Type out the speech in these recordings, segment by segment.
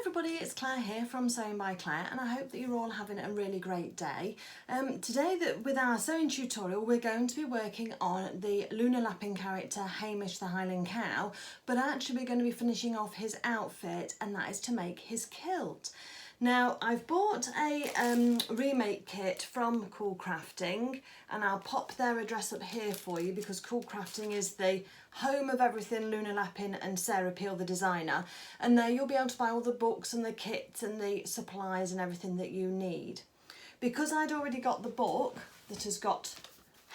everybody, it's Claire here from Sewing by Claire, and I hope that you're all having a really great day. Today with our sewing tutorial we're going to be working on the Lunar Lapin character Hamish the Highland Cow, but actually we're going to be finishing off his outfit, and that is to make his kilt. Now I've bought a remake kit from Cool Crafting, and I'll pop their address up here for you because Cool Crafting is the home of everything Lunar Lapin and Sarah Peel the designer, and there you'll be able to buy all the books and the kits and the supplies and everything that you need. Because I'd already got the book that has got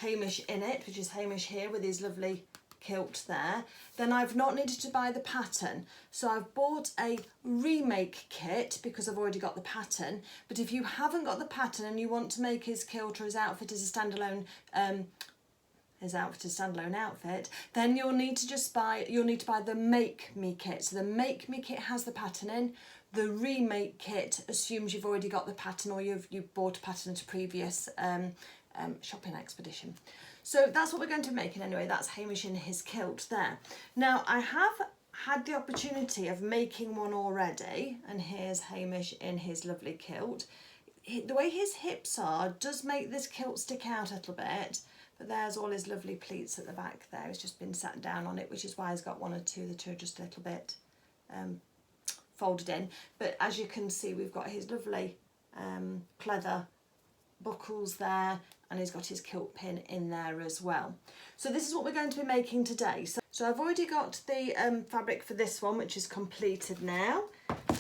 Hamish in it, which is Hamish here with his lovely kilt there, then I've not needed to buy the pattern. So I've bought a remake kit because I've already got the pattern. But if you haven't got the pattern and you want to make his kilt or his outfit as a standalone outfit, then you'll need to buy the Make Me kit. So the Make Me kit has the pattern in. The remake kit assumes you've already got the pattern, or you've bought a pattern at a previous shopping expedition. So that's what we're going to be making anyway. That's Hamish in his kilt there. Now I have had the opportunity of making one already, and here's Hamish in his lovely kilt. The way his hips are does make this kilt stick out a little bit, but there's all his lovely pleats at the back there. He's just been sat down on it, which is why he's got one or two that are just a little bit folded in. But as you can see, we've got his lovely pleather buckles there, and he's got his kilt pin in there as well. So this is what we're going to be making today. So I've already got the fabric for this one, which is completed now,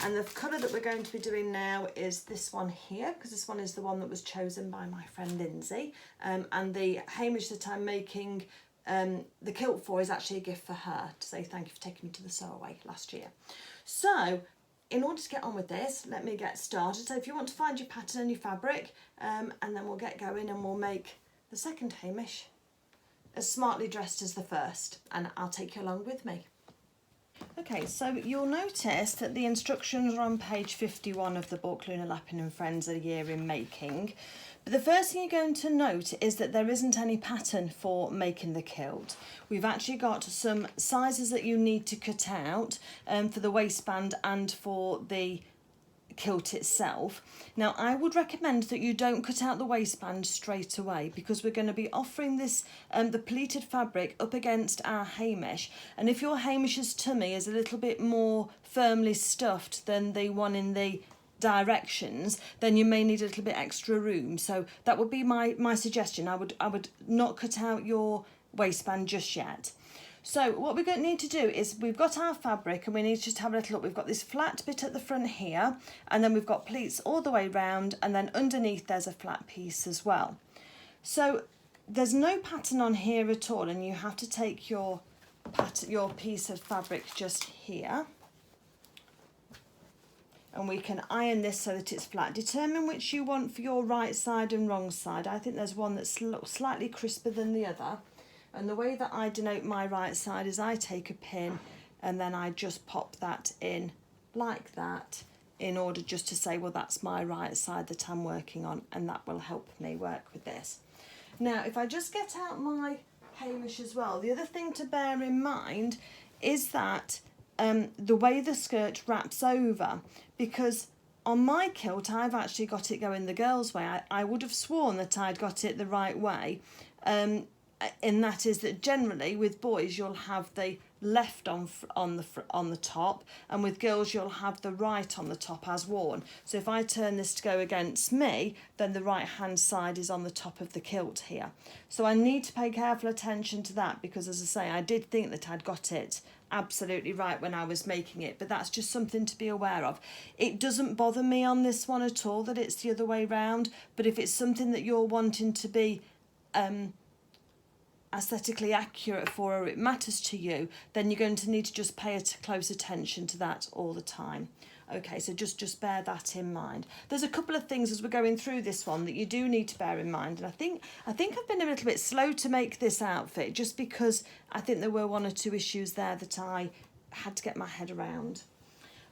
and the colour that we're going to be doing now is this one here, because this one is the one that was chosen by my friend Lindsay, and the Hamish that I'm making the kilt for is actually a gift for her, to say thank you for taking me to the sew away last year. So in order to get on with this, let me get started. So if you want to find your pattern and your fabric, and then we'll get going and we'll make the second Hamish as smartly dressed as the first, and I'll take you along with me. Okay, so you'll notice that the instructions are on page 51 of the book Lunar Lapin and Friends, A Year in Making. But the first thing you're going to note is that there isn't any pattern for making the kilt. We've actually got some sizes that you need to cut out for the waistband and for the kilt itself. Now I would recommend that you don't cut out the waistband straight away, because we're going to be offering this the pleated fabric up against our Hamish, and if your Hamish's tummy is a little bit more firmly stuffed than the one in the directions, then you may need a little bit extra room. So that would be my suggestion. I would not cut out your waistband just yet. So what we're going to need to do is, we've got our fabric and we need to just have a little look. We've got this flat bit at the front here, and then we've got pleats all the way round, and then underneath there's a flat piece as well. So there's no pattern on here at all, and you have to take your piece of fabric just here, and we can iron this so that it's flat. Determine which you want for your right side and wrong side. I think there's one that's slightly crisper than the other. And the way that I denote my right side is I take a pin and then I just pop that in like that, in order just to say, well, that's my right side that I'm working on, and that will help me work with this. Now, if I just get out my Hamish as well, the other thing to bear in mind is that the way the skirt wraps over, because on my kilt I've actually got it going the girls' way. I would have sworn that I'd got it the right way, and that is that generally with boys you'll have the left on the top, and with girls you'll have the right on the top as worn. So if I turn this to go against me, then the right hand side is on the top of the kilt here. So I need to pay careful attention to that, because as I say, I did think that I'd got it absolutely right when I was making it, but that's just something to be aware of. It doesn't bother me on this one at all that it's the other way round, but if it's something that you're wanting to be aesthetically accurate for, or it matters to you, then you're going to need to just pay close attention to that all the time. Okay, so just bear that in mind. There's a couple of things as we're going through this one that you do need to bear in mind, and I think I've been a little bit slow to make this outfit, just because I think there were one or two issues there that I had to get my head around.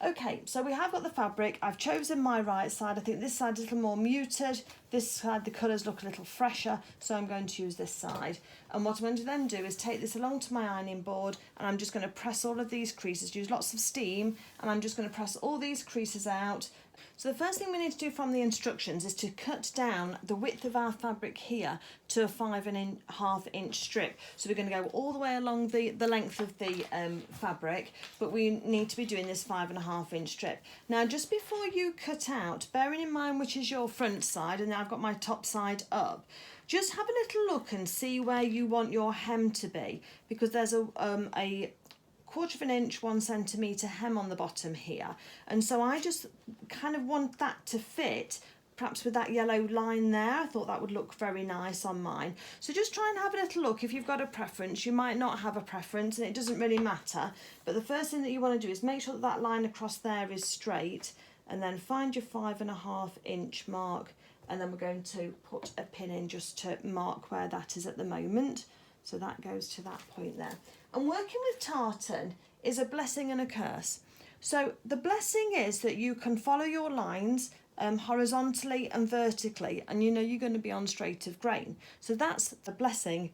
Okay, so we have got the fabric. I've chosen my right side. I think this side is a little more muted. This side, the colours look a little fresher, so I'm going to use this side. And what I'm going to then do is take this along to my ironing board, and I'm just going to press all of these creases, use lots of steam, and I'm just going to press all these creases out. So the first thing we need to do from the instructions is to cut down the width of our fabric here to a 5.5 inch strip. So we're going to go all the way along the length of the fabric, but we need to be doing this 5.5 inch strip. Now, just before you cut out, bearing in mind which is your front side, and I've got my top side up, just have a little look and see where you want your hem to be, because there's a 1/4 inch, 1 centimetre hem on the bottom here, and so I just kind of want that to fit, perhaps with that yellow line there. I thought that would look very nice on mine. So just try and have a little look. If you've got a preference, you might not have a preference, and it doesn't really matter, but the first thing that you want to do is make sure that that line across there is straight, and then find your 5.5 inch mark, and then we're going to put a pin in just to mark where that is at the moment. So that goes to that point there. And working with tartan is a blessing and a curse. So the blessing is that you can follow your lines horizontally and vertically, and you know you're going to be on straight of grain. So that's the blessing.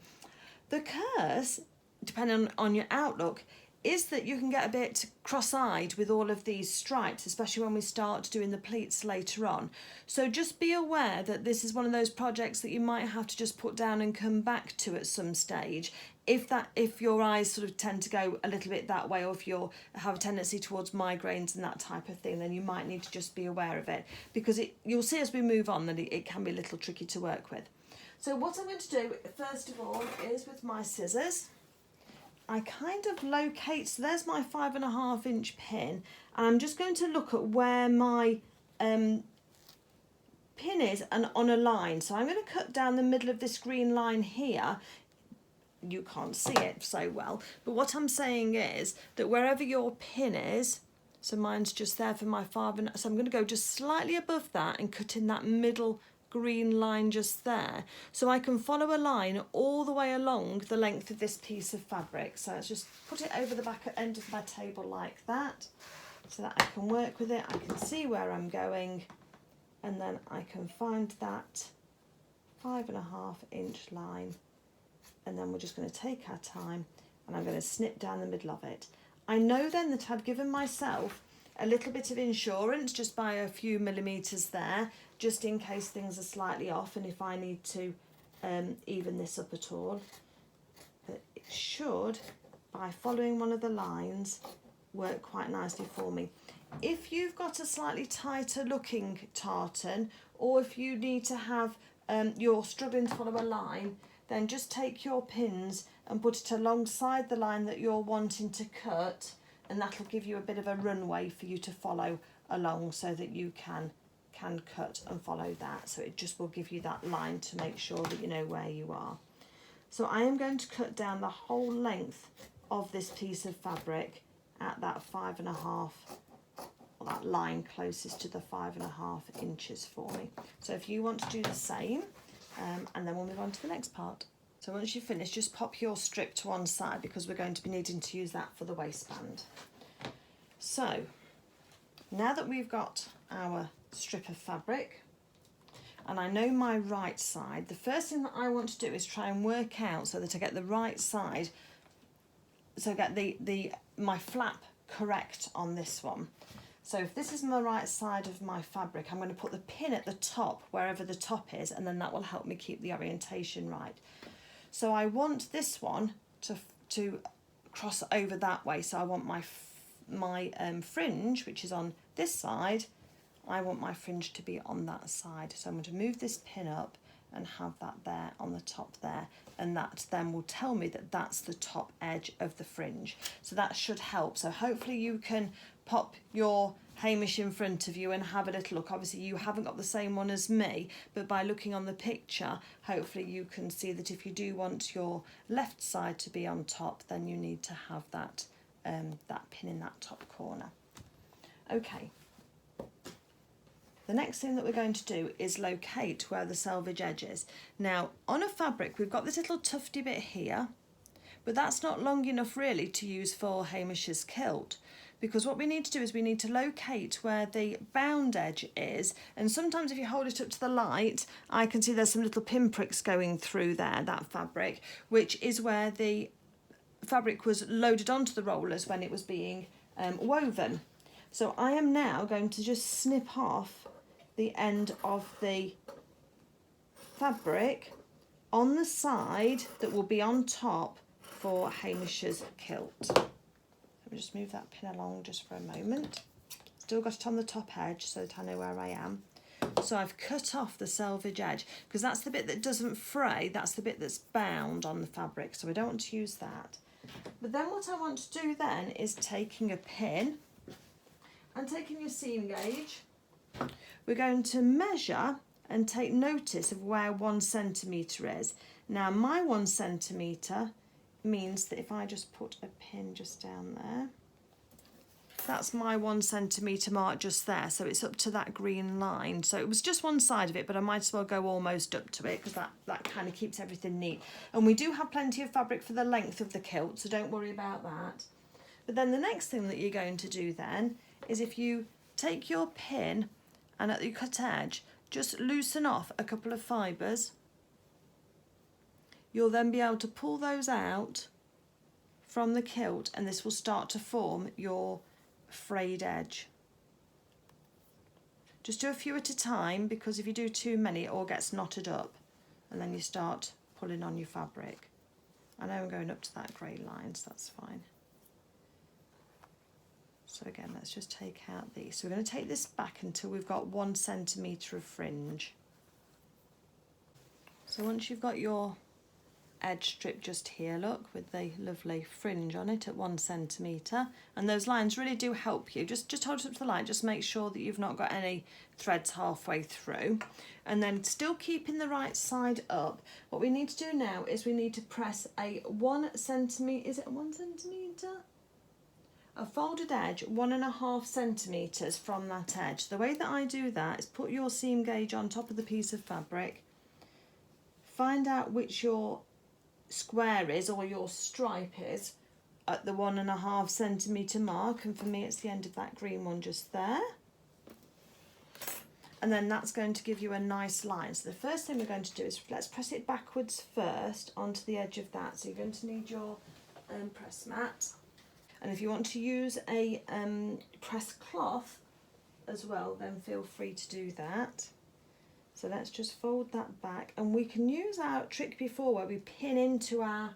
The curse, depending on your outlook, is that you can get a bit cross-eyed with all of these stripes, especially when we start doing the pleats later on. So just be aware that this is one of those projects that you might have to just put down and come back to at some stage. If your eyes sort of tend to go a little bit that way, or if you have a tendency towards migraines and that type of thing, then you might need to just be aware of it, because you'll see as we move on that it can be a little tricky to work with. So what I'm going to do first of all is, with my scissors, I kind of locate, so there's my 5.5 inch pin, and I'm just going to look at where my pin is and on a line. So I'm going to cut down the middle of this green line here. You can't see it so well, but what I'm saying is that wherever your pin is, so mine's just there for my 5, so I'm going to go just slightly above that and cut in that middle green line just there, so I can follow a line all the way along the length of this piece of fabric. So let's just put it over the back end of my table like that, so that I can work with it, I can see where I'm going, and then I can find that 5.5 inch line, and then we're just going to take our time, and I'm going to snip down the middle of it. I know then that I've given myself a little bit of insurance just by a few millimetres there, just in case things are slightly off and if I need to even this up at all. But it should, by following one of the lines, work quite nicely for me. If you've got a slightly tighter looking tartan, or if you need to have, you're struggling to follow a line, then just take your pins and put it alongside the line that you're wanting to cut, and that'll give you a bit of a runway for you to follow along, so that you can cut and follow that. So it just will give you that line to make sure that you know where you are. So I am going to cut down the whole length of this piece of fabric at that 5.5, or that line closest to the 5.5 inches for me. So if you want to do the same, and then we'll move on to the next part. So once you've finished, just pop your strip to one side, because we're going to be needing to use that for the waistband. So now that we've got our strip of fabric, and I know my right side, the first thing that I want to do is try and work out so that I get the right side, so I get my flap correct on this one. So if this is my right side of my fabric, I'm going to put the pin at the top, wherever the top is, and then that will help me keep the orientation right. So I want this one to cross over that way. So I want my fringe, which is on this side, I want my fringe to be on that side. So I'm going to move this pin up and have that there on the top there, and that then will tell me that that's the top edge of the fringe. So that should help. So hopefully you can pop your Hamish in front of you and have a little look. Obviously you haven't got the same one as me, but by looking on the picture, hopefully you can see that if you do want your left side to be on top, then you need to have that pin in that top corner. Okay. The next thing that we're going to do is locate where the selvage edge is. Now, on a fabric, we've got this little tufty bit here, but that's not long enough really to use for Hamish's kilt, because what we need to do is we need to locate where the bound edge is, and sometimes if you hold it up to the light, I can see there's some little pinpricks going through there, that fabric, which is where the fabric was loaded onto the rollers when it was being woven. So I am now going to just snip off the end of the fabric on the side that will be on top for Hamish's kilt. Let me just move that pin along just for a moment. Still got it on the top edge so that I know where I am. So I've cut off the selvage edge because that's the bit that doesn't fray, that's the bit that's bound on the fabric, so I don't want to use that. But then what I want to do then is taking a pin and taking your seam gauge, we're going to measure and take notice of where 1 centimetre is. Now my 1 centimetre means that if I just put a pin just down there, that's my 1 centimetre mark just there, so it's up to that green line. So it was just one side of it, but I might as well go almost up to it because that kind of keeps everything neat. And we do have plenty of fabric for the length of the kilt, so don't worry about that. But then the next thing that you're going to do then is if you take your pin and at the cut edge, just loosen off a couple of fibres. You'll then be able to pull those out from the kilt and this will start to form your frayed edge. Just do a few at a time because if you do too many it all gets knotted up and then you start pulling on your fabric. I know I'm going up to that grey line, so that's fine. So again, let's just take out these. So we're going to take this back until we've got 1 centimetre of fringe. So once you've got your edge strip just here, look, with the lovely fringe on it at 1 centimetre, and those lines really do help you. Just hold it up to the light, just make sure that you've not got any threads halfway through, and then still keeping the right side up. What we need to do now is we need to press a 1 centimetre, is it 1 centimetre? A folded edge 1.5 centimetres from that edge. The way that I do that is put your seam gauge on top of the piece of fabric, find out which your square is or your stripe is at the 1.5 centimetre mark, and for me it's the end of that green one just there, and then that's going to give you a nice line. So the first thing we're going to do is let's press it backwards first onto the edge of that. So you're going to need your press mat, and if you want to use a press cloth as well then feel free to do that. So let's just fold that back, and we can use our trick before where we pin into our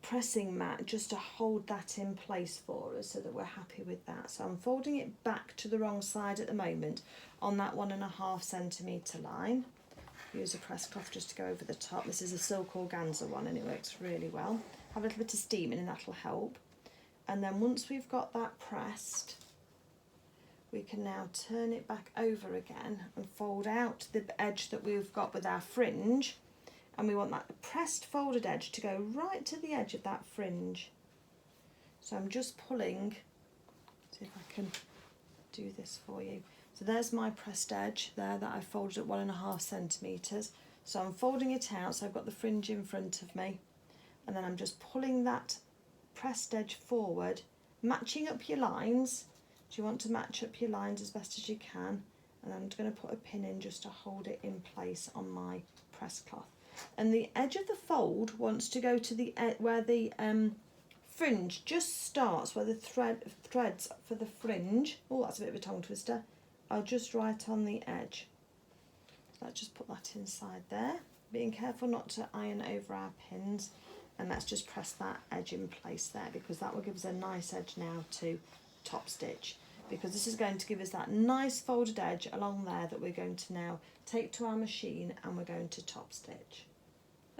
pressing mat just to hold that in place for us so that we're happy with that. So I'm folding it back to the wrong side at the moment on that 1.5 centimetre line. Use a press cloth just to go over the top. This is a silk organza one and it works really well. Have a little bit of steam in and that'll help. And then once we've got that pressed, we can now turn it back over again and fold out the edge that we've got with our fringe, and we want that pressed folded edge to go right to the edge of that fringe. So I'm just pulling, see if I can do this for you. So there's my pressed edge there that I folded at 1.5 centimetres. So I'm folding it out so I've got the fringe in front of me, and then I'm just pulling that pressed edge forward, matching up your lines. So you want to match up your lines as best as you can, and I'm going to put a pin in just to hold it in place on my press cloth. And the edge of the fold wants to go to the where the fringe just starts, where the threads for the fringe, oh that's a bit of a tongue twister, are just right on the edge. So let's just put that inside there, being careful not to iron over our pins, and let's just press that edge in place there because that will give us a nice edge now to top stitch, because this is going to give us that nice folded edge along there that we're going to now take to our machine and we're going to top stitch.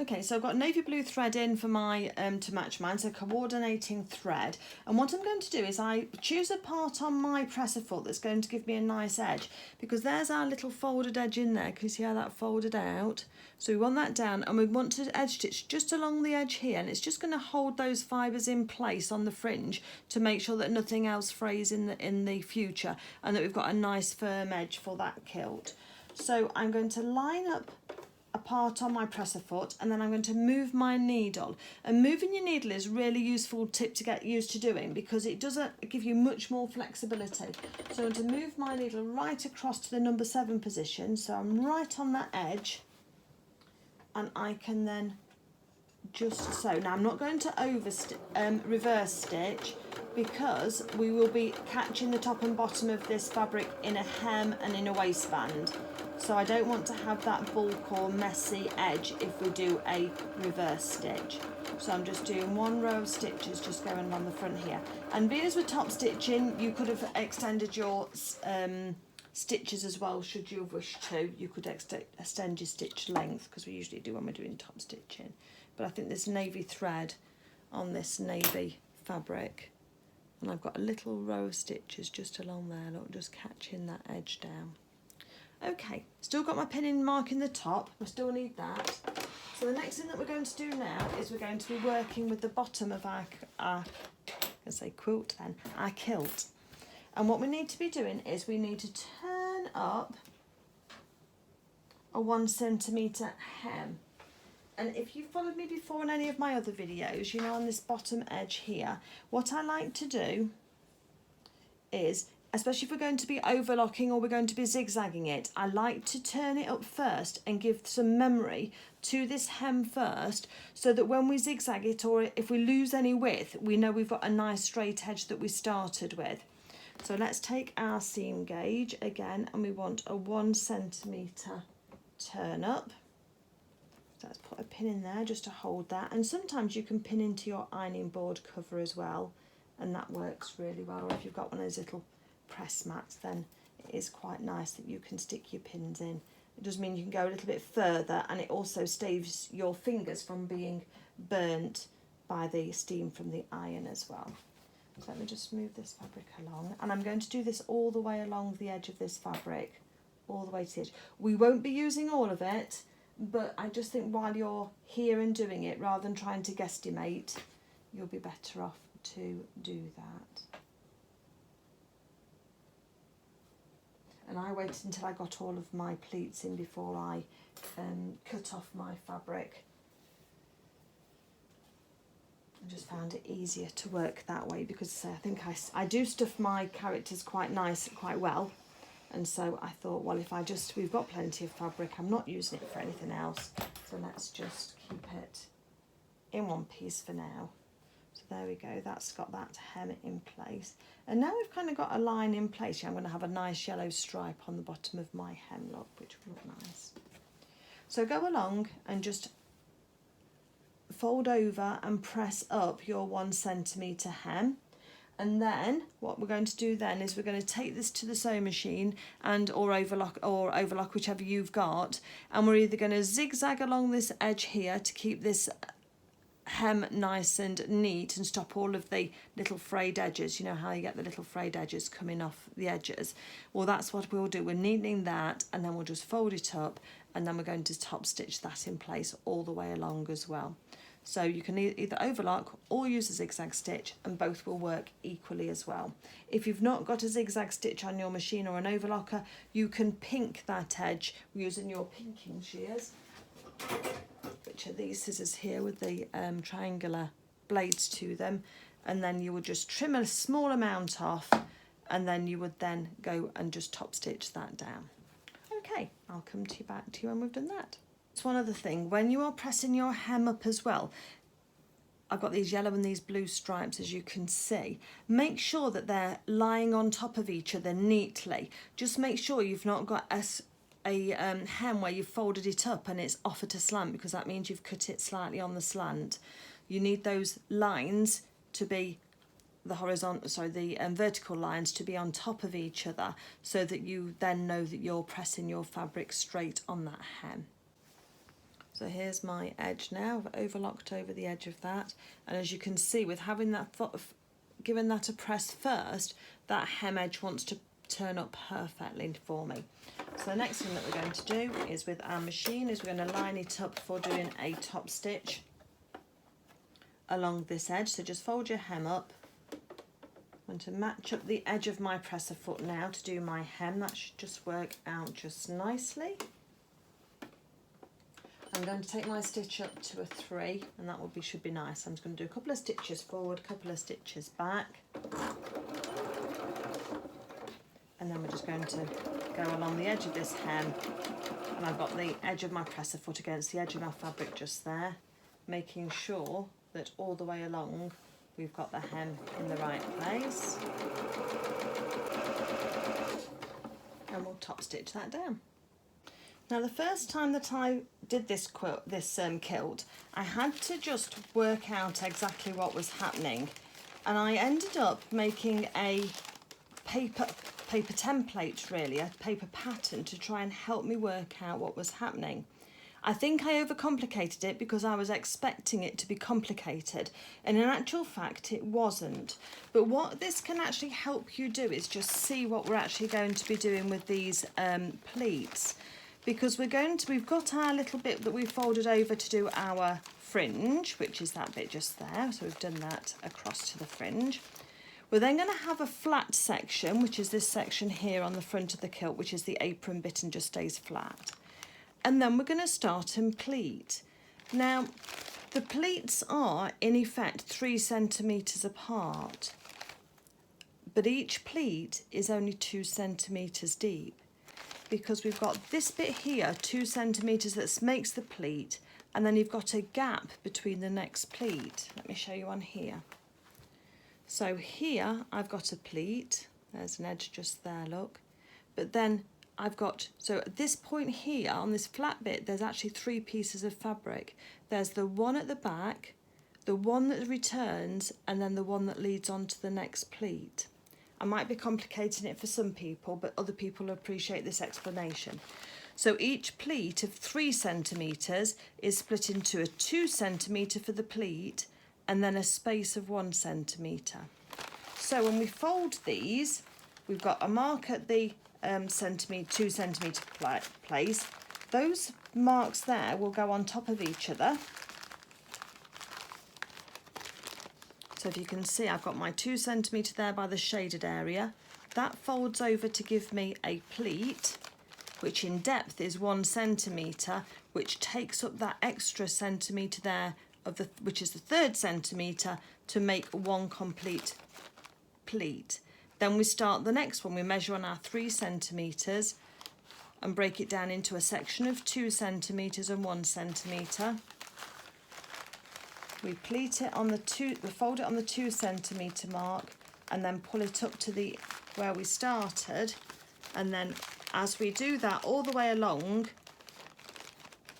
Okay, so I've got navy blue thread in for my to match mine, so coordinating thread, and what I'm going to do is I choose a part on my presser foot that's going to give me a nice edge, because there's our little folded edge in there. Can you see how that folded out? So we want that down, and we want to edge stitch just along the edge here, and it's just going to hold those fibres in place on the fringe to make sure that nothing else frays in the future, and that we've got a nice firm edge for that kilt. So I'm going to line up a apart on my presser foot, and then I'm going to move my needle. And moving your needle is a really useful tip to get used to doing because it doesn't give you much more flexibility. So I'm going to move my needle right across to the number 7 position, so I'm right on that edge, and I can then just so. Now I'm not going to reverse stitch because we will be catching the top and bottom of this fabric in a hem and in a waistband. So I don't want to have that bulk or messy edge if we do a reverse stitch. So I'm just doing 1 row of stitches just going along the front here. And being as we're top stitching, you could have extended your stitches as well should you have wished to. You could extend your stitch length because we usually do when we're doing top stitching. But I think this navy thread on this navy fabric, and I've got a little row of stitches just along there, look, just catching that edge down. Okay, still got my pinning mark in the top, I still need that. So the next thing that we're going to do now is we're going to be working with the bottom of our kilt. And what we need to be doing is we need to turn up a 1 centimetre hem. And if you've followed me before in any of my other videos, you know on this bottom edge here, what I like to do is, especially if we're going to be overlocking or we're going to be zigzagging it, I like to turn it up first and give some memory to this hem first, so that when we zigzag it or if we lose any width, we know we've got a nice straight edge that we started with. So let's take our seam gauge again, and we want a 1 centimetre turn up. So let's put a pin in there just to hold that, and sometimes you can pin into your ironing board cover as well, and that works really well. Or if you've got one of those little press mats, then it is quite nice that you can stick your pins in. It does mean you can go a little bit further, and it also saves your fingers from being burnt by the steam from the iron as well. So let me just move this fabric along, and I'm going to do this all the way along the edge of this fabric, all the way to the edge. We won't be using all of it, but I just think while you're here and doing it, rather than trying to guesstimate, you'll be better off to do that. And I waited until I got all of my pleats in before I cut off my fabric. I just found it easier to work that way because I think I do stuff my characters quite well. And so I thought, well, we've got plenty of fabric, I'm not using it for anything else, so let's just keep it in one piece for now. So there we go, that's got that hem in place. And now we've kind of got a line in place. I'm going to have a nice yellow stripe on the bottom of my hem, look, which will look nice. So go along and just fold over and press up your 1 centimetre hem. And then what we're going to do then is we're going to take this to the sewing machine or overlock whichever you've got, and we're either going to zigzag along this edge here to keep this hem nice and neat and stop all of the little frayed edges. You know how you get the little frayed edges coming off the edges? Well, that's what we'll do. We're neatening that, and then we'll just fold it up, and then we're going to top stitch that in place all the way along as well. So you can either overlock or use a zigzag stitch, and both will work equally as well. If you've not got a zigzag stitch on your machine or an overlocker, you can pink that edge using your pinking shears, which are these scissors here with the triangular blades to them, and then you would just trim a small amount off, and then you would then go and just top stitch that down. Okay, I'll come back to you when we've done that. One other thing, when you are pressing your hem up as well, I've got these yellow and these blue stripes, as you can see. Make sure that they're lying on top of each other neatly. Just make sure you've not got a hem where you've folded it up and it's off at a slant, because that means you've cut it slightly on the slant. You need those lines to be the vertical lines to be on top of each other, so that you then know that you're pressing your fabric straight on that hem. So here's my edge now. I've overlocked over the edge of that, and as you can see, with having that given that a press first, that hem edge wants to turn up perfectly for me. So the next thing that we're going to do is with our machine is we're going to line it up for doing a top stitch along this edge. So just fold your hem up. I'm going to match up the edge of my presser foot now to do my hem. That should just work out just nicely. I'm going to take my stitch up to a 3, and that should be nice. I'm just going to do a couple of stitches forward, a couple of stitches back, and then we're just going to go along the edge of this hem, and I've got the edge of my presser foot against the edge of my fabric just there, making sure that all the way along we've got the hem in the right place, and we'll top stitch that down. Now the first time that I did this kilt, I had to just work out exactly what was happening, and I ended up making a paper template, really, a paper pattern to try and help me work out what was happening. I think I overcomplicated it because I was expecting it to be complicated, and in actual fact it wasn't. But what this can actually help you do is just see what we're actually going to be doing with these pleats. Because we've got our little bit that we folded over to do our fringe, which is that bit just there. So we've done that across to the fringe. We're then going to have a flat section, which is this section here on the front of the kilt, which is the apron bit and just stays flat. And then we're going to start and pleat. Now, the pleats are in effect 3 centimetres apart, but each pleat is only 2 centimetres deep, because we've got this bit here, 2 centimetres, that makes the pleat, and then you've got a gap between the next pleat. Let me show you on here. So here I've got a pleat, there's an edge just there, look, but then I've got, so at this point here on this flat bit, there's actually 3 pieces of fabric. There's the one at the back, the one that returns, and then the one that leads on to the next pleat. I might be complicating it for some people, but other people appreciate this explanation. So each pleat of 3 centimetres is split into a 2 centimetre for the pleat, and then a space of 1 centimetre. So when we fold these, we've got a mark at the 2 centimetre place. Those marks there will go on top of each other. So if you can see, I've got my 2 centimetre there by the shaded area. That folds over to give me a pleat, which in depth is 1 centimetre, which takes up that extra centimetre there, which is the 3rd centimetre, to make 1 complete pleat. Then we start the next one. We measure on our 3 centimetres and break it down into a section of 2 centimetres and 1 centimetre. We pleat it on we fold it on the 2 centimetre mark, and then pull it up to where we started, and then as we do that all the way along,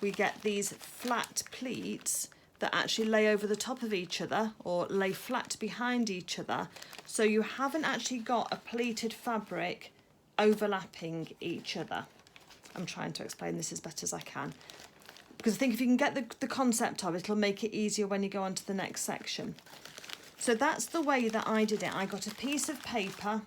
we get these flat pleats that actually lay over the top of each other or lay flat behind each other, so you haven't actually got a pleated fabric overlapping each other. I'm trying to explain this as best as I can, because I think if you can get the concept of it, it'll make it easier when you go on to the next section. So that's the way that I did it. I got a piece of paper,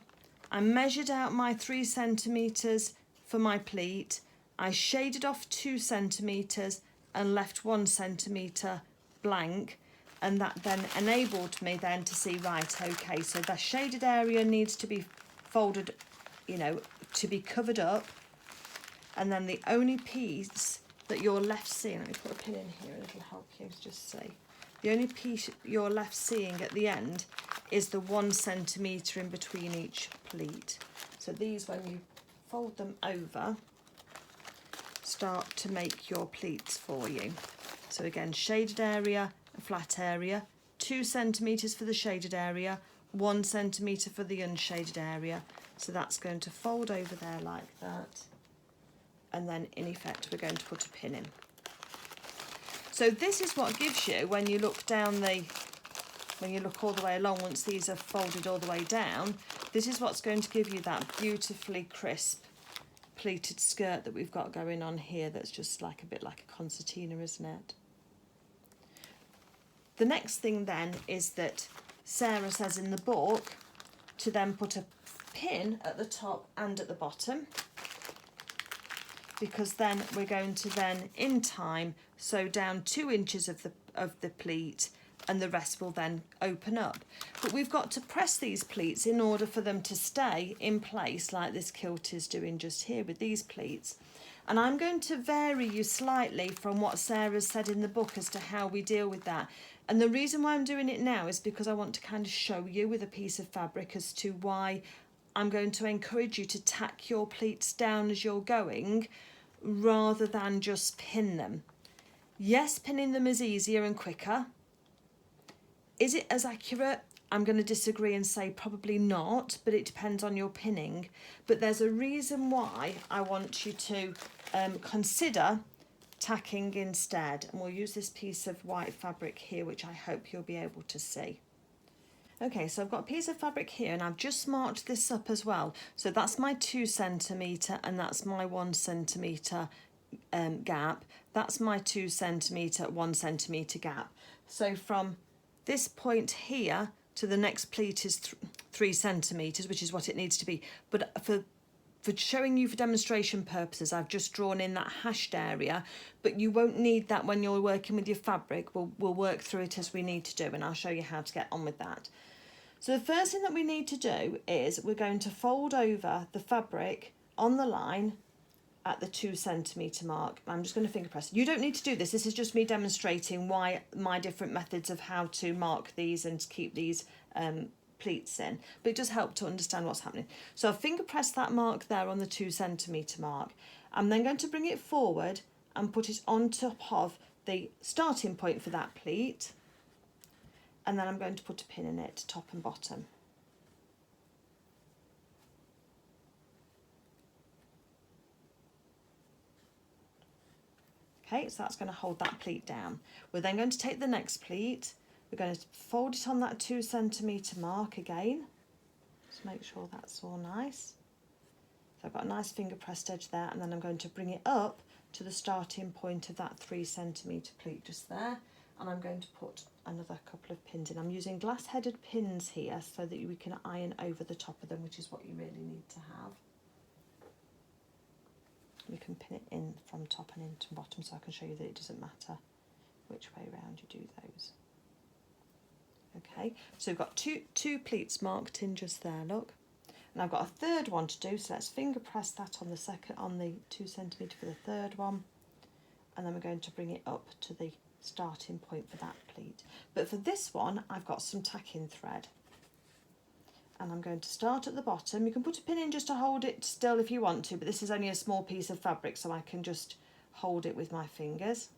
I measured out my 3 centimetres for my pleat, I shaded off 2 centimetres and left 1 centimetre blank, and that then enabled me then to see, right, okay, so the shaded area needs to be folded, you know, to be covered up, and then the only piece that you're left seeing, let me put a pin in here and it'll help you just see, the only piece you're left seeing at the end is the 1 centimetre in between each pleat. So these, when you fold them over, start to make your pleats for you. So again, shaded area, a flat area, 2 centimetres for the shaded area, 1 centimetre for the unshaded area. So that's going to fold over there like that. And then in effect, we're going to put a pin in. So this is what gives you, when you look down when you look all the way along, once these are folded all the way down, this is what's going to give you that beautifully crisp pleated skirt that we've got going on here, that's just like a bit like a concertina, isn't it? The next thing then is that Sarah says in the book to then put a pin at the top and at the bottom, because then we're going to then in time sew down 2 inches of the pleat, and the rest will then open up. But we've got to press these pleats in order for them to stay in place, like this kilt is doing just here with these pleats. And I'm going to vary you slightly from what Sarah's said in the book as to how we deal with that. And the reason why I'm doing it now is because I want to kind of show you with a piece of fabric as to why I'm going to encourage you to tack your pleats down as you're going rather than just pin them. Yes, pinning them is easier and quicker. Is it as accurate? I'm going to disagree and say probably not, but it depends on your pinning. But there's a reason why I want you to consider tacking instead. And we'll use this piece of white fabric here, which I hope you'll be able to see. Okay, so I've got a piece of fabric here and I've just marked this up as well. So that's my 2 centimetre and that's my 1 centimetre gap. That's my 2 centimetre, 1 centimetre gap. So from this point here to the next pleat is 3 centimetres, which is what it needs to be. But for showing you for demonstration purposes, I've just drawn in that hashed area, but you won't need that when you're working with your fabric. We'll work through it as we need to do, and I'll show you how to get on with that. So the first thing that we need to do is we're going to fold over the fabric on the line at the 2 centimetre mark. I'm just going to finger press. You don't need to do this. This is just me demonstrating why my different methods of how to mark these and to keep these pleats in, but it does help to understand what's happening. So I'll finger press that mark there on the 2 centimetre mark. I'm then going to bring it forward and put it on top of the starting point for that pleat, and then I'm going to put a pin in it, top and bottom. Okay, so that's going to hold that pleat down. We're then going to take the next pleat. We're going to fold it on that 2 centimetre mark again. Just make sure that's all nice. So I've got a nice finger pressed edge there, and then I'm going to bring it up to the starting point of that 3 centimetre pleat just there. And I'm going to put another couple of pins in. I'm using glass headed pins here so that we can iron over the top of them, which is what you really need to have. You can pin it in from top and into bottom, so I can show you that it doesn't matter which way around you do those. Okay, so we've got two pleats marked in just there, look. And I've got a third one to do, so let's finger press that on the 2 centimetre for the third one. And then we're going to bring it up to the starting point for that pleat. But for this one, I've got some tacking thread. And I'm going to start at the bottom. You can put a pin in just to hold it still if you want to, but this is only a small piece of fabric, so I can just hold it with my fingers.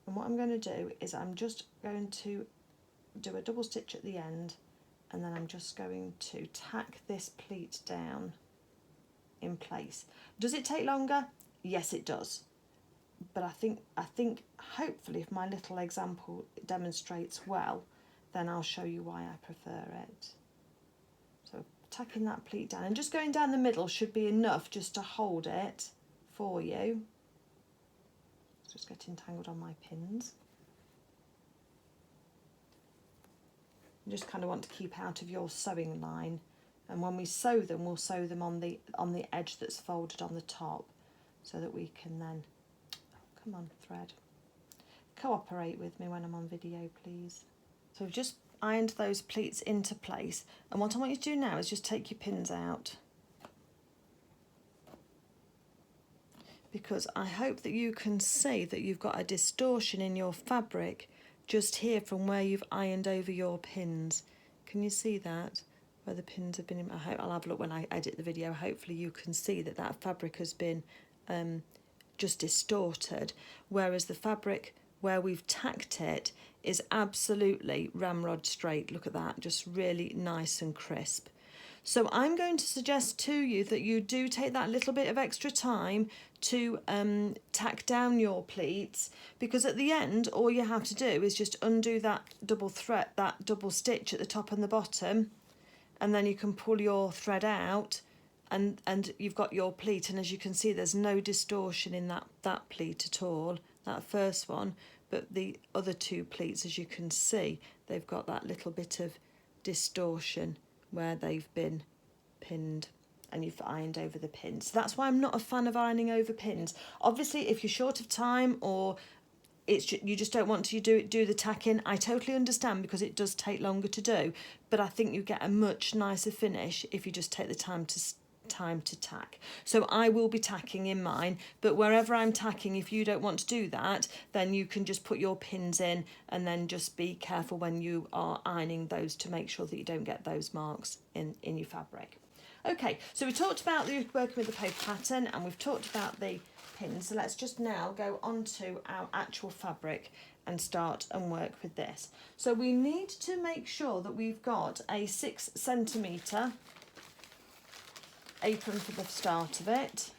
And what I'm going to do is I'm just going to do a double stitch at the end, and then I'm just going to tack this pleat down in place. Does it take longer? Yes, it does. But I think hopefully if my little example demonstrates well, then I'll show you why I prefer it. So tacking that pleat down and just going down the middle should be enough just to hold it for you. Just getting tangled on my pins. You just kind of want to keep out of your sewing line, and when we sew them, we'll sew them on the edge that's folded on the top, so that we can then, oh, come on thread, cooperate with me when I'm on video please. So we've just ironed those pleats into place, and what I want you to do now is just take your pins out, because I hope that you can see that you've got a distortion in your fabric just here from where you've ironed over your pins. Can you see that? Where the pins have been in? I'll have a look when I edit the video. Hopefully you can see that that fabric has been just distorted, whereas the fabric where we've tacked it is absolutely ramrod straight. Look at that, just really nice and crisp. So I'm going to suggest to you that you do take that little bit of extra time to tack down your pleats, because at the end all you have to do is just undo that double stitch at the top and the bottom, and then you can pull your thread out and you've got your pleat. And as you can see, there's no distortion in that pleat at all, that first one, but the other two pleats, as you can see, they've got that little bit of distortion where they've been pinned and you've ironed over the pins. So that's why I'm not a fan of ironing over pins. Obviously, if you're short of time or you just don't want to do the tacking, I totally understand, because it does take longer to do, but I think you get a much nicer finish if you just take the time time to tack. So I will be tacking in mine, but wherever I'm tacking, if you don't want to do that, then you can just put your pins in and then just be careful when you are ironing those to make sure that you don't get those marks in your fabric. Okay, so we talked about working with the paper pattern and we've talked about the pins, so let's just now go on to our actual fabric and start and work with this. So we need to make sure that we've got a 6 centimetre apron for the start of it.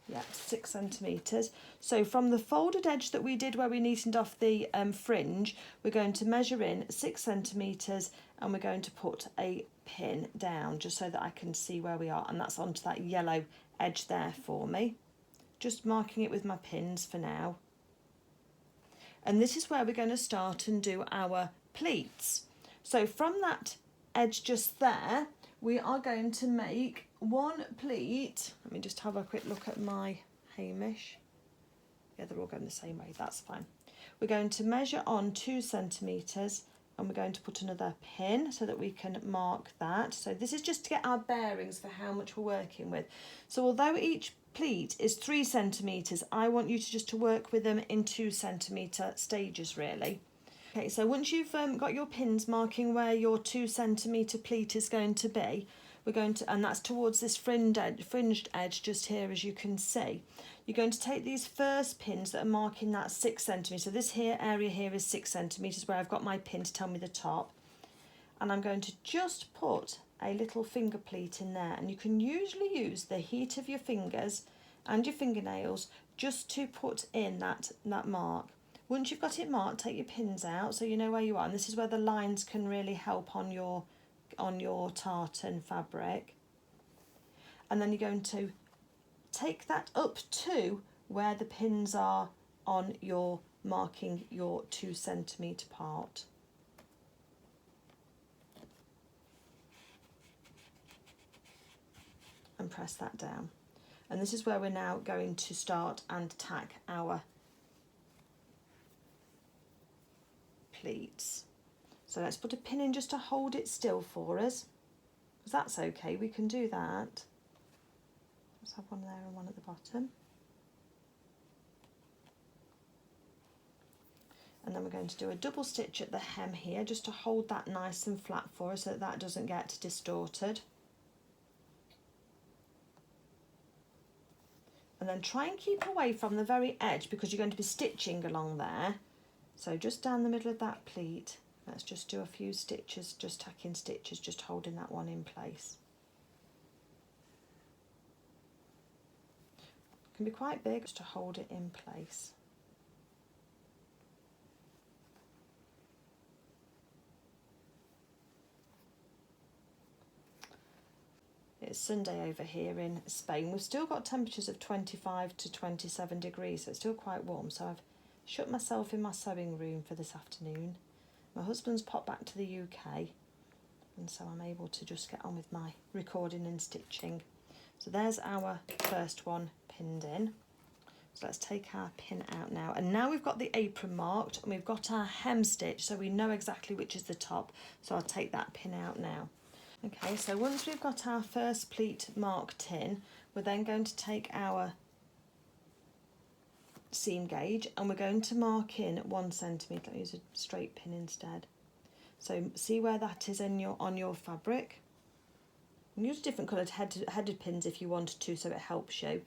Yeah, 6 centimetres. So from the folded edge that we did where we neatened off the fringe, we're going to measure in 6 centimetres and we're going to put a pin down just so that I can see where we are, and that's onto that yellow edge there for me. Just marking it with my pins for now. And this is where we're going to start and do our pleats. So from that edge just there, we are going to make 1 pleat. Let me just have a quick look at my Hamish. Yeah, they're all going the same way, that's fine. We're going to measure on 2 centimetres and we're going to put another pin so that we can mark that. So this is just to get our bearings for how much we're working with. So although each pleat is 3 centimetres, I want you to just to work with them in 2 centimetre stages really. Okay, so once you've got your pins marking where your 2 centimetre pleat is going to be, we're going to, and that's towards this fringed edge just here, as you can see. You're going to take these first pins that are marking that 6 centimetres. So this here area here is 6 centimetres where I've got my pin to tell me the top. And I'm going to just put a little finger pleat in there, and you can usually use the heat of your fingers and your fingernails just to put in that mark. Once you've got it marked, take your pins out so you know where you are, and this is where the lines can really help on your tartan fabric. And then you're going to take that up to where the pins are on your marking your 2 centimetre part. And press that down. And this is where we're now going to start and tack our pleats. So let's put a pin in just to hold it still for us, because that's okay, we can do that. Let's have one there and one at the bottom. And then we're going to do a double stitch at the hem here just to hold that nice and flat for us so that that doesn't get distorted. And then try and keep away from the very edge because you're going to be stitching along there. So just down the middle of that pleat, let's just do a few stitches, just tacking stitches, just holding that one in place. It can be quite big just to hold it in place. It's Sunday over here in Spain. We've still got temperatures of 25 to 27 degrees, so it's still quite warm. So I've shut myself in my sewing room for this afternoon. My husband's popped back to the UK, and so I'm able to just get on with my recording and stitching. So there's our first one pinned in. So let's take our pin out now. And now we've got the apron marked and we've got our hem stitch, so we know exactly which is the top. So I'll take that pin out now. Okay, so once we've got our first pleat marked in, we're then going to take our seam gauge and we're going to mark in 1 centimetre. I'll use a straight pin instead. So see where that is on your fabric. You can use different coloured headed pins if you wanted to, so it helps you.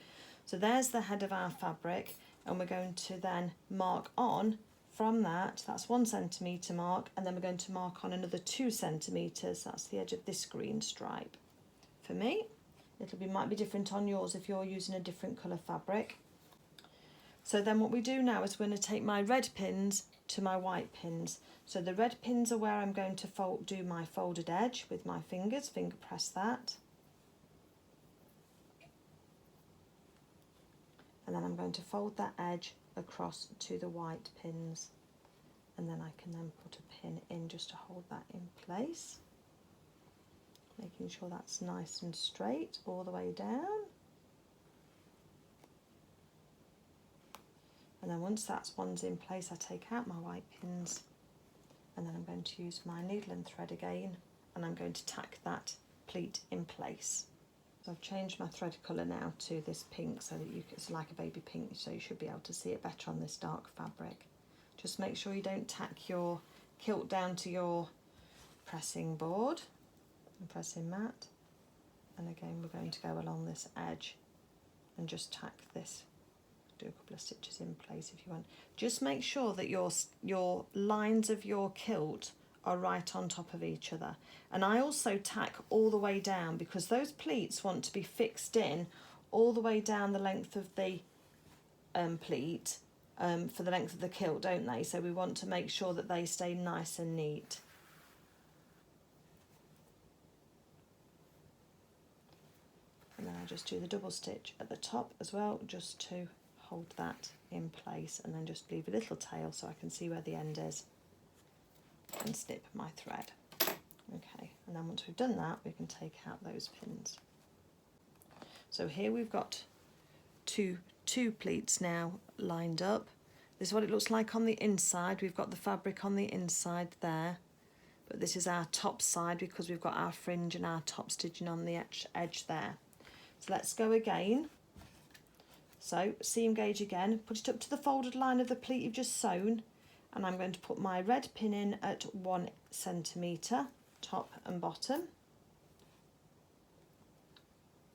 So there's the head of our fabric, and we're going to then mark on from that. That's 1 centimetre mark, and then we're going to mark on another 2 centimetres. That's the edge of this green stripe. For me, might be different on yours if you're using a different colour fabric. So then what we do now is we're going to take my red pins to my white pins. So the red pins are where I'm going to do my folded edge with my fingers, finger press that. And then I'm going to fold that edge across to the white pins. And then I can then put a pin in just to hold that in place. Making sure that's nice and straight all the way down. And then once one's in place, I take out my white pins, and then I'm going to use my needle and thread again, and I'm going to tack that pleat in place. So I've changed my thread colour now to this pink so that it's like a baby pink, so you should be able to see it better on this dark fabric. Just make sure you don't tack your kilt down to your pressing board and pressing mat. And again, we're going to go along this edge and just tack this. Do a couple of stitches in place if you want. Just make sure that your lines of your kilt are right on top of each other. And I also tack all the way down because those pleats want to be fixed in all the way down the length of the pleat for the length of the kilt, don't they? So we want to make sure that they stay nice and neat. And then I just do the double stitch at the top as well, just to hold that in place, and then just leave a little tail so I can see where the end is and snip my thread. Okay, and then once we've done that, we can take out those pins. So here we've got two pleats now lined up. This is what it looks like on the inside. We've got the fabric on the inside there, but this is our top side because we've got our fringe and our top stitching on the edge there. So let's go again. So seam gauge again, put it up to the folded line of the pleat you've just sewn, and I'm going to put my red pin in at 1 centimetre, top and bottom,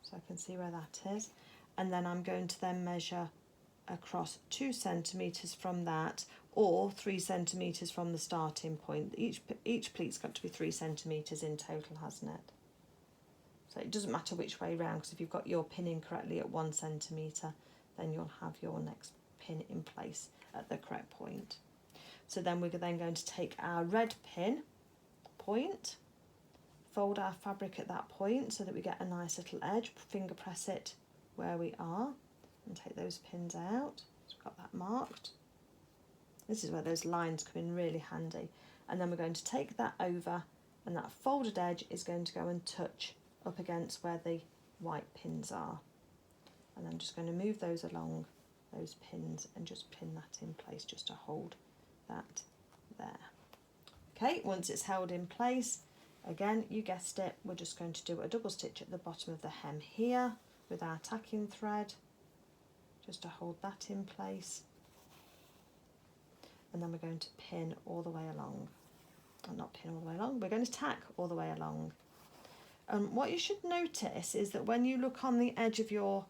so I can see where that is, and then I'm going to then measure across 2 centimetres from that, or 3 centimetres from the starting point. Each pleat's got to be 3 centimetres in total, hasn't it? So it doesn't matter which way round, because if you've got your pin in correctly at 1 centimetre, then you'll have your next pin in place at the correct point. So then we're then going to take our red pin point, fold our fabric at that point so that we get a nice little edge, finger press it where we are and take those pins out. So we've got that marked. This is where those lines come in really handy. And then we're going to take that over, and that folded edge is going to go and touch up against where the white pins are. And I'm just going to move those along, those pins, and just pin that in place just to hold that there. Okay, once it's held in place, again, you guessed it, we're just going to do a double stitch at the bottom of the hem here with our tacking thread, just to hold that in place. And then we're going to pin all the way along. Not pin all the way along, we're going to tack all the way along. What you should notice is that when you look on the edge of your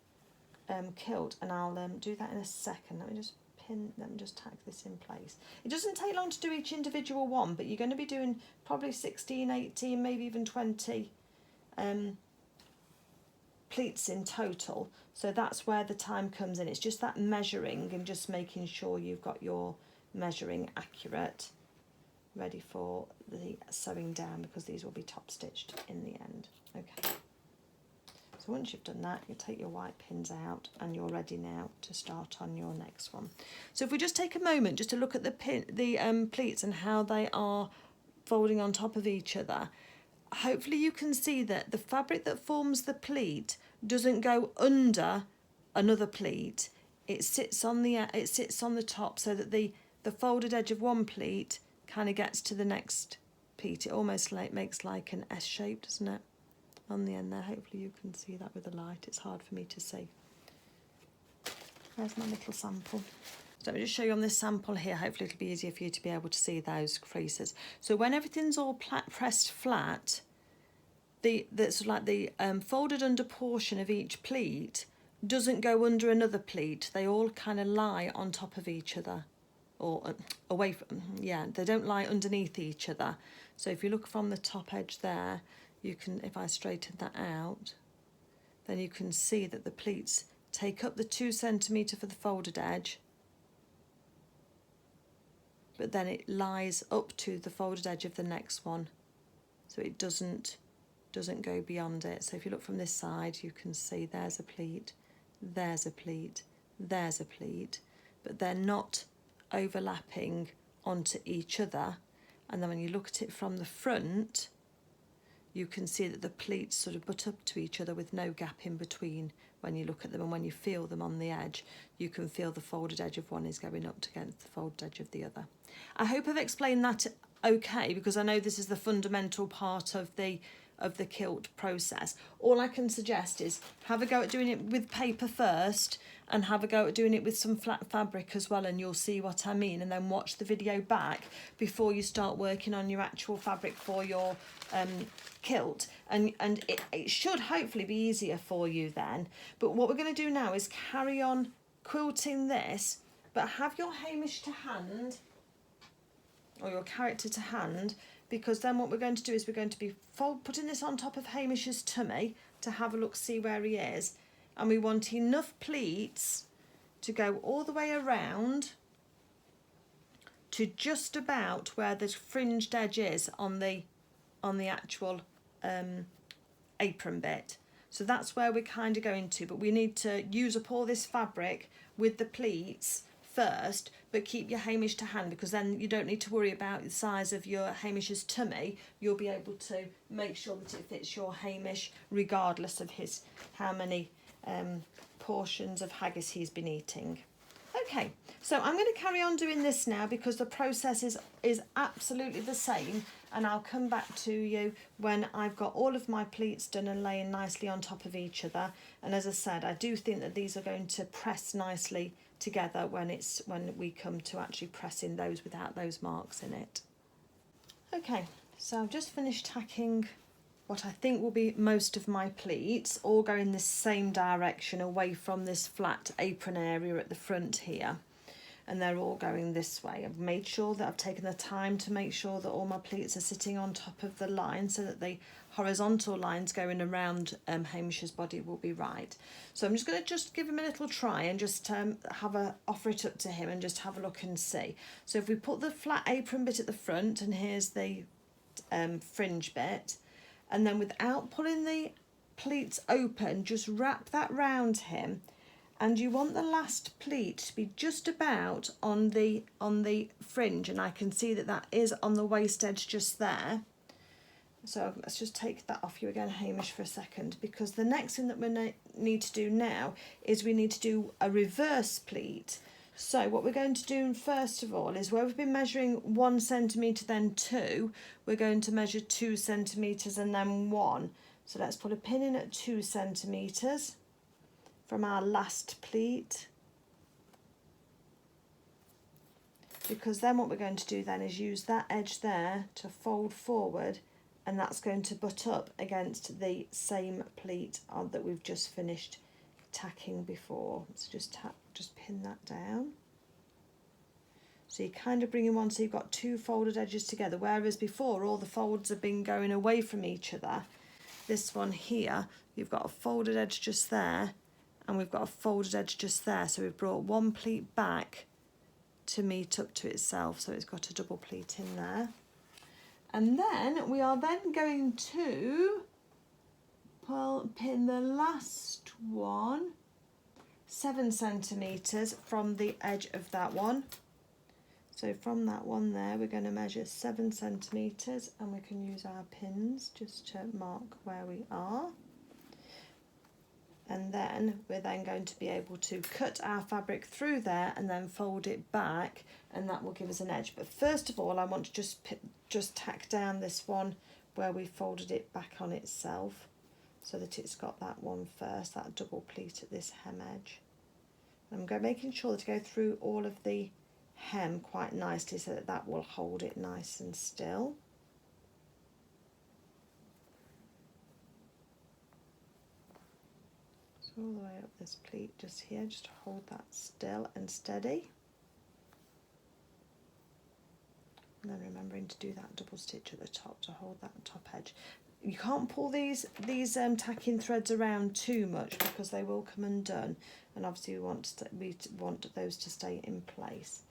kilt, and I'll do that in a second, let me just tack this in place. It doesn't take long to do each individual one, but you're going to be doing probably 16, 18, maybe even 20 pleats in total, so that's where the time comes in. It's just that measuring and just making sure you've got your measuring accurate, ready for the sewing down, because these will be top stitched in the end. Okay. So once you've done that, you take your white pins out and you're ready now to start on your next one. So if we just take a moment just to look at the pleats and how they are folding on top of each other, hopefully you can see that the fabric that forms the pleat doesn't go under another pleat. It sits on the top, so that the folded edge of one pleat kind of gets to the next pleat. It almost makes like an S shape, doesn't it? On the end there, hopefully you can see that with the light. It's hard for me to see. There's my little sample. So let me just show you on this sample here. Hopefully it'll be easier for you to be able to see those creases. So when everything's all pressed flat, that's like the folded under portion of each pleat doesn't go under another pleat. They all kind of lie on top of each other, or away from, yeah, they don't lie underneath each other. So if you look from the top edge there, you can, if I straighten that out, then you can see that the pleats take up the 2 centimetre for the folded edge, but then it lies up to the folded edge of the next one, so it doesn't go beyond it. So if you look from this side, you can see there's a pleat, there's a pleat, there's a pleat, but they're not overlapping onto each other. And then when you look at it from the front, you can see that the pleats sort of butt up to each other with no gap in between when you look at them, and when you feel them on the edge, you can feel the folded edge of one is going up against the folded edge of the other. I hope I've explained that okay, because I know this is the fundamental part of the of the kilt process. All I can suggest is have a go at doing it with paper first and have a go at doing it with some flat fabric as well, and you'll see what I mean, and then watch the video back before you start working on your actual fabric for your kilt, and it should hopefully be easier for you then. But what we're going to do now is carry on quilting this, but have your Hamish to hand, or your character to hand, because then what we're going to do is we're going to be putting this on top of Hamish's tummy to have a look, see where he is, and we want enough pleats to go all the way around to just about where the fringed edge is on the actual apron bit. So that's where we're kind of going to, but we need to use up all this fabric with the pleats first, but keep your Hamish to hand, because then you don't need to worry about the size of your Hamish's tummy. You'll be able to make sure that it fits your Hamish regardless of how many portions of haggis he's been eating. Okay, so I'm going to carry on doing this now because the process is absolutely the same, and I'll come back to you when I've got all of my pleats done and laying nicely on top of each other. And as I said, I do think that these are going to press nicely together when we come to actually pressing those without those marks in it. Okay, so I've just finished tacking what I think will be most of my pleats, all go in the same direction away from this flat apron area at the front here, and they're all going this way. I've made sure that I've taken the time to make sure that all my pleats are sitting on top of the line so that the horizontal lines going around Hamish's body will be right. So I'm just going to give him a little try and just offer it up to him and just have a look and see. So if we put the flat apron bit at the front, and here's the fringe bit, and then without pulling the pleats open, just wrap that round him, and you want the last pleat to be just about on the fringe, and I can see that is on the waist edge just there. So let's just take that off you again, Hamish, for a second, because the next thing that we need to do now is we need to do a reverse pleat. So what we're going to do first of all is, where we've been measuring 1 centimetre then 2, we're going to measure 2 centimetres and then 1. So let's put a pin in at 2 centimetres from our last pleat, because then what we're going to do then is use that edge there to fold forward, and that's going to butt up against the same pleat that we've just finished tacking before. So just pin that down. So you kind of bring in one, so you've got 2 folded edges together, whereas before all the folds have been going away from each other. This one here, you've got a folded edge just there, and we've got a folded edge just there, so we've brought one pleat back to meet up to itself, so it's got a double pleat in there. And then we are then going to pin the last one 7 centimetres from the edge of that one. So from that one there, we're going to measure 7 centimetres, and we can use our pins just to mark where we are. And then we're then going to be able to cut our fabric through there and then fold it back, and that will give us an edge. But first of all, I want to just tack down this one where we folded it back on itself, so that it's got that one first, that double pleat at this hem edge. I'm making sure to go through all of the hem quite nicely so that will hold it nice and still. So all the way up this pleat just here, just hold that still and steady. And then remembering to do that double stitch at the top to hold that top edge. You can't pull these tacking threads around too much because they will come undone, and obviously we want those to stay in place.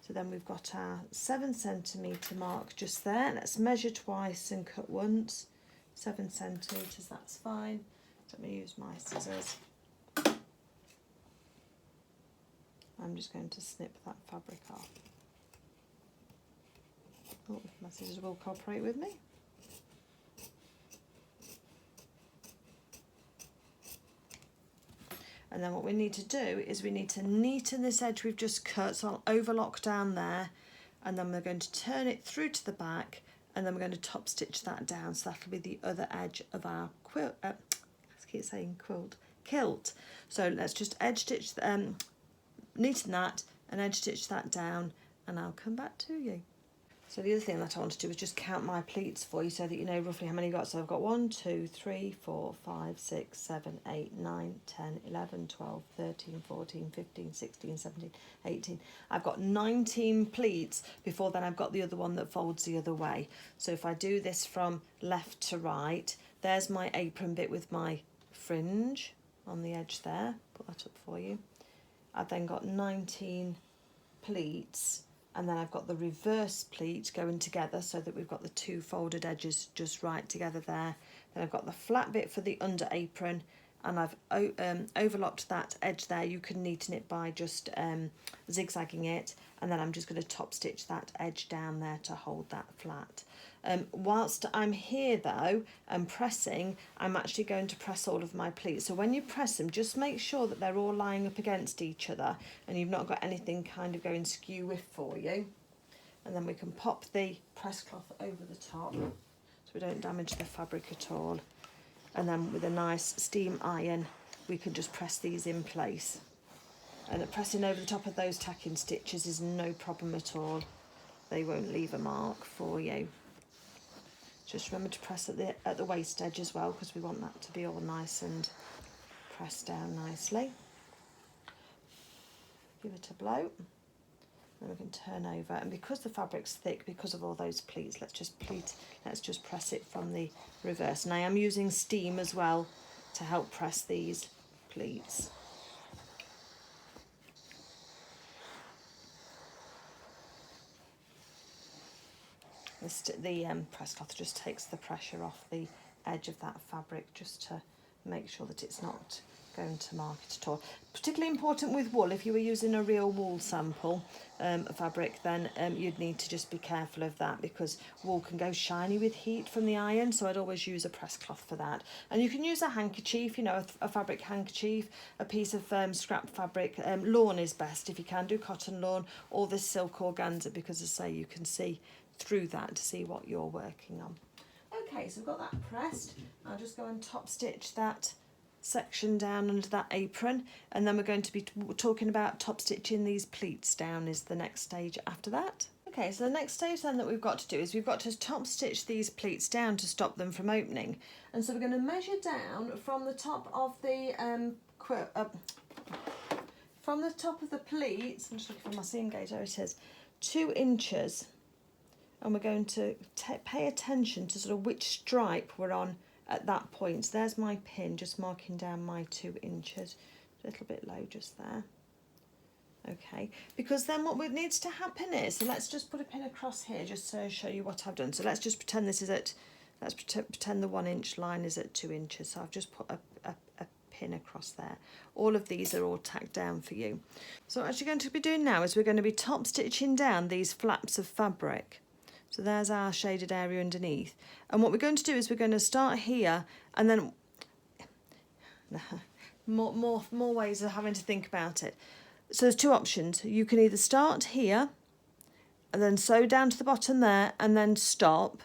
So then we've got our 7 centimetre mark just there. Let's measure twice and cut once. 7 centimetres, that's fine. Let me use my scissors. I'm just going to snip that fabric off. Oh, my scissors will cooperate with me. And then what we need to do is we need to neaten this edge we've just cut, so I'll overlock down there, and then we're going to turn it through to the back and then we're going to top stitch that down, so that'll be the other edge of our quilt. I keep saying quilt, kilt. So let's just edge stitch, neaten that and edge stitch that down, and I'll come back to you. So the other thing that I want to do is just count my pleats for you so that you know roughly how many you've got. So I've got 1, 2, 3, 4, 5, 6, 7, 8, 9, 10, 11, 12, 13, 14, 15, 16, 17, 18. I've got 19 pleats. Before then I've got the other one that folds the other way. So if I do this from left to right, there's my apron bit with my fringe on the edge there. Put that up for you. I've then got 19 pleats, and then I've got the reverse pleat going together so that we've got the two folded edges just right together there. Then I've got the flat bit for the under apron, and I've overlocked that edge there. You can neaten it by just zigzagging it, and then I'm just going to top stitch that edge down there to hold that flat. Whilst I'm here though and pressing, I'm actually going to press all of my pleats. So when you press them, just make sure that they're all lying up against each other and you've not got anything kind of going skew with for you. And then we can pop the press cloth over the top so we don't damage the fabric at all. And then with a nice steam iron, we can just press these in place. And pressing over the top of those tacking stitches is no problem at all. They won't leave a mark for you. Just remember to press at the waist edge as well, because we want that to be all nice and pressed down nicely. Give it a blow. Then we can turn over, and because the fabric's thick, because of all those pleats, let's just press it from the reverse. And I am using steam as well to help press these pleats. The press cloth just takes the pressure off the edge of that fabric just to make sure that it's not going to mark it at all. Particularly important with wool. If you were using a real wool sample fabric, then you'd need to just be careful of that, because wool can go shiny with heat from the iron, so I'd always use a press cloth for that. And you can use a handkerchief, you know, a fabric handkerchief, a piece of scrap fabric. Lawn is best if you can do cotton lawn, or this silk organza, because as I say, you can see through that to see what you're working on. Okay, so I've got that pressed. I'll just go and top stitch that section down under that apron, and then we're going to be talking about top stitching these pleats down is the next stage after that. Okay, so the next stage then that we've got to do is we've got to top stitch these pleats down to stop them from opening. And so we're going to measure down from the top of the pleats. I'm just looking for my seam gauge. There it is, 2 inches. And we're going to pay attention to sort of which stripe we're on at that point. So there's my pin, just marking down my 2 inches. A little bit low just there. Okay, because then what needs to happen is, so let's just put a pin across here just to show you what I've done. So let's just pretend this is at, let's pretend the 1 inch line is at 2 inches. So I've just put a pin across there. All of these are all tacked down for you. So what we're going to be doing now is we're going to be top stitching down these flaps of fabric. So there's our shaded area underneath. And what we're going to do is we're going to start here, and then more ways of having to think about it. So there's 2 options. You can either start here and then sew down to the bottom there and then stop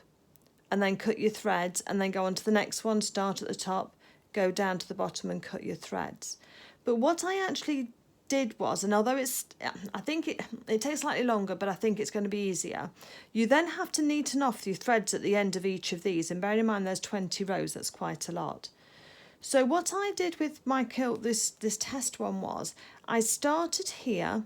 and then cut your threads and then go on to the next one, start at the top, go down to the bottom and cut your threads. But what I actually did was, and although I think it takes slightly longer, but I think it's going to be easier, you then have to neaten off your threads at the end of each of these, and bearing in mind there's 20 rows, that's quite a lot. So what I did with my kilt, this test one, was I started here,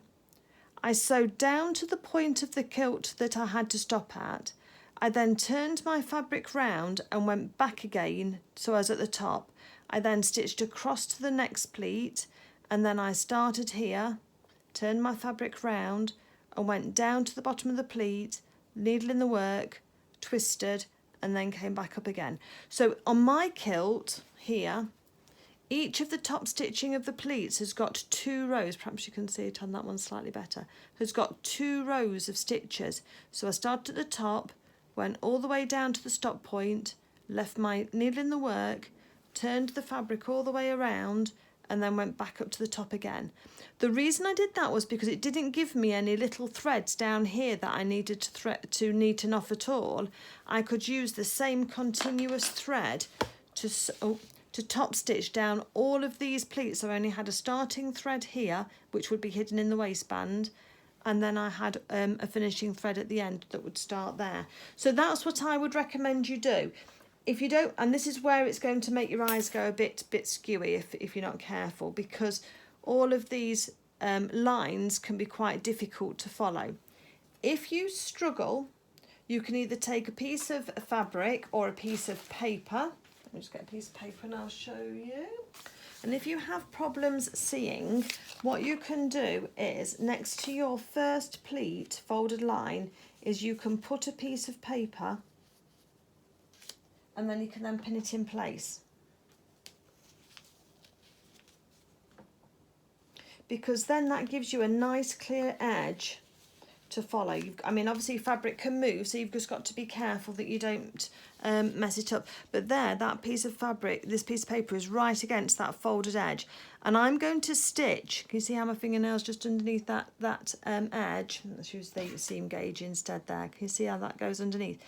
I sewed down to the point of the kilt that I had to stop at, I then turned my fabric round and went back again so I was at the top. I then stitched across to the next pleat, and then I started here, turned my fabric round and went down to the bottom of the pleat, needle in the work, twisted, and then came back up again. So on my kilt here, each of the top stitching of the pleats has got 2 rows, perhaps you can see it on that one slightly better, has got 2 rows of stitches. So I started at the top, went all the way down to the stop point, left my needle in the work, turned the fabric all the way around, and then went back up to the top again. The reason I did that was because it didn't give me any little threads down here that I needed to neaten off at all. I could use the same continuous thread to top stitch down all of these pleats. I only had a starting thread here, which would be hidden in the waistband, and then I had a finishing thread at the end that would start there. So that's what I would recommend you do. If you don't, and this is where it's going to make your eyes go a bit skewy if you're not careful, because all of these lines can be quite difficult to follow. If you struggle, you can either take a piece of fabric or a piece of paper. Let me just get a piece of paper and I'll show you. And if you have problems seeing, what you can do is, next to your first pleat folded line, is you can put a piece of paper and then you can then pin it in place. Because then that gives you a nice clear edge to follow. I mean, obviously fabric can move, so you've just got to be careful that you don't mess it up. But there, that piece of fabric, this piece of paper is right against that folded edge. And I'm going to stitch, can you see how my fingernail's just underneath that edge? Let's use the seam gauge instead there. Can you see how that goes underneath?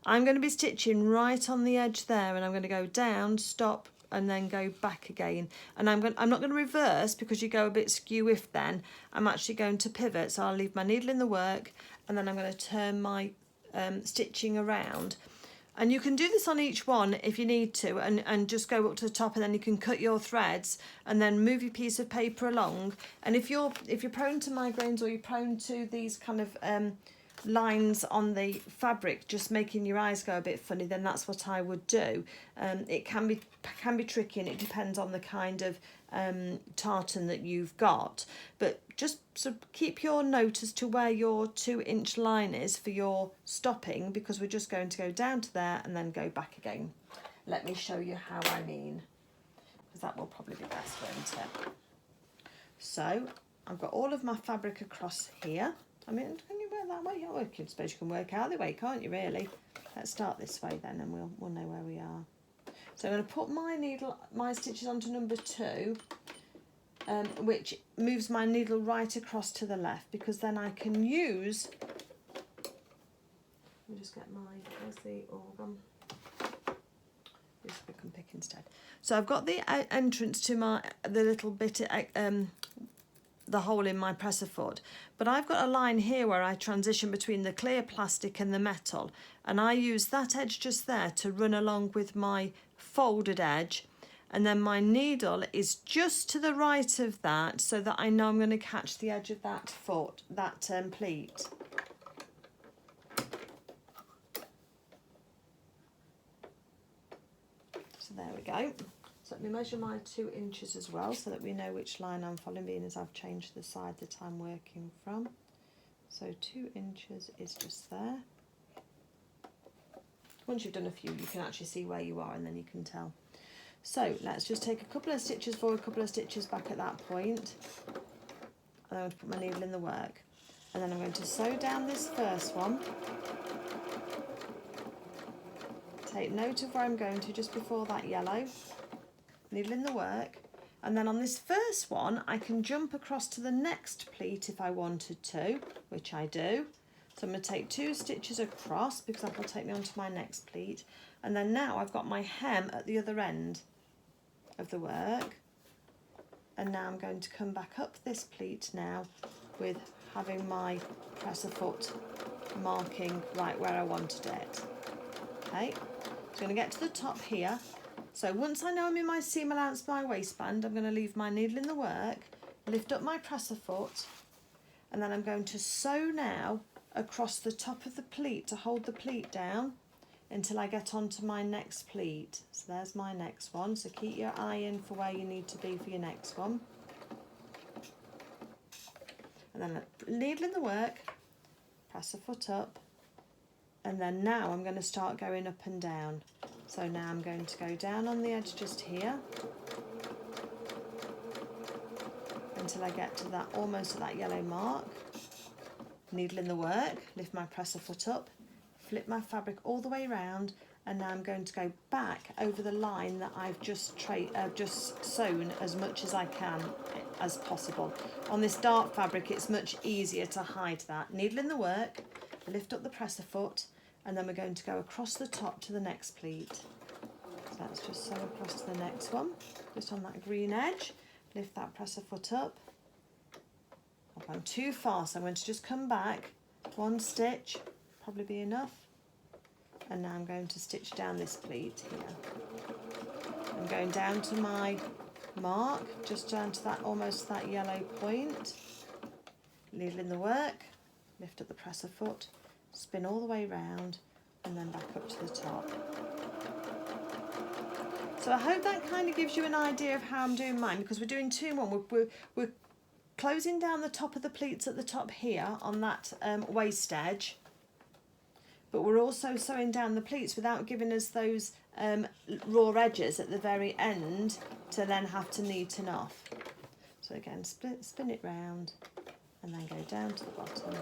I'm going to be stitching right on the edge there, and I'm going to go down, stop, and then go back again. And I'm not going to reverse because you go a bit skew if then. I'm actually going to pivot, so I'll leave my needle in the work, and then I'm going to turn my stitching around. And you can do this on each one if you need to, and just go up to the top, and then you can cut your threads and then move your piece of paper along. And if you're prone to migraines, or you're prone to these kind of lines on the fabric just making your eyes go a bit funny, then that's what I would do. It can be tricky, and it depends on the kind of tartan that you've got, but just sort of keep your note as to where your 2-inch line is for your stopping, because we're just going to go down to there and then go back again. Let me show you how I mean, because that will probably be best, won't it? So I've got all of my fabric across here. I mean, can you work that way? Oh, I suppose you can work out the way, can't you, really? Let's start this way then, and we'll know where we are. So I'm going to put my stitches onto number 2, which moves my needle right across to the left, because then I can use, let me just get where's the organ? This we can pick instead. So I've got the entrance to the little bit, the hole in my presser foot, but I've got a line here where I transition between the clear plastic and the metal, and I use that edge just there to run along with my folded edge, and then my needle is just to the right of that, so that I know I'm going to catch the edge of that pleat. So there we go. So let me measure my 2 inches as well, so that we know which line I'm following, being as I've changed the side that I'm working from. So 2 inches is just there. Once you've done a few, you can actually see where you are, and then you can tell. So let's just take a couple of stitches forward, a couple of stitches back at that point. And I'm going to put my needle in the work. And then I'm going to sew down this first one. Take note of where I'm going to just before that yellow. Needle in the work, and then on this first one I can jump across to the next pleat if I wanted to, which I do. So I'm going to take 2 stitches across, because that will take me on to my next pleat, and then now I've got my hem at the other end of the work, and now I'm going to come back up this pleat now with having my presser foot marking right where I wanted it. Okay, so I'm going to get to the top here. So once I know I'm in my seam allowance by waistband, I'm going to leave my needle in the work, lift up my presser foot, and then I'm going to sew now across the top of the pleat to hold the pleat down until I get onto my next pleat. So there's my next one, so keep your eye in for where you need to be for your next one. And then needle in the work, presser foot up, and then now I'm going to start going up and down. So now I'm going to go down on the edge just here until I get to that, almost to that yellow mark. Needle in the work, lift my presser foot up, flip my fabric all the way around, and now I'm going to go back over the line that I've just sewn as much as I can as possible. On this dark fabric it's much easier to hide that. Needle in the work, lift up the presser foot, and then we're going to go across the top to the next pleat. So let's just sew across to the next one, just on that green edge. Lift that presser foot up. I've gone too far, so I'm going to just come back, one stitch, probably be enough. And now I'm going to stitch down this pleat here. I'm going down to my mark, just down to that, almost that yellow point. Needle in the work, lift up the presser foot, spin all the way round, and then back up to the top. So I hope that kind of gives you an idea of how I'm doing mine, because we're doing 2 in 1. We're closing down the top of the pleats at the top here on that waist edge, but we're also sewing down the pleats without giving us those raw edges at the very end to then have to neaten off. So again, spin it round and then go down to the bottom.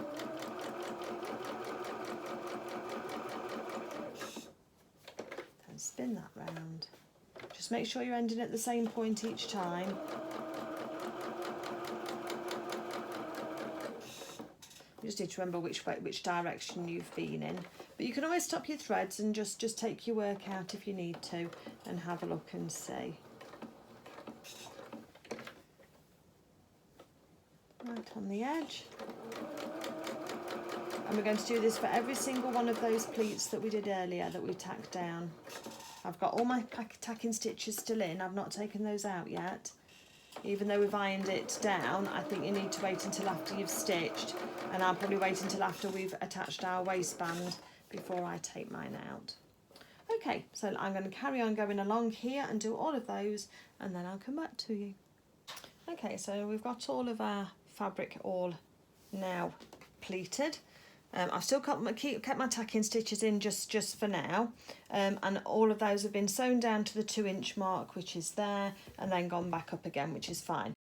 And spin that round. Just make sure you're ending at the same point each time. You just need to remember which direction you've been in. But you can always stop your threads and just take your work out if you need to and have a look and see. Right on the edge. And we're going to do this for every single one of those pleats that we did earlier that we tacked down. I've got all my tacking stitches still in, I've not taken those out yet. Even though we've ironed it down, I think you need to wait until after you've stitched, and I'll probably wait until after we've attached our waistband before I take mine out. Okay, so I'm going to carry on going along here and do all of those, and then I'll come back to you. Okay, so we've got all of our fabric all now pleated. I've still kept my tacking stitches in just for now, and all of those have been sewn down to the 2-inch mark, which is there, and then gone back up again, which is fine.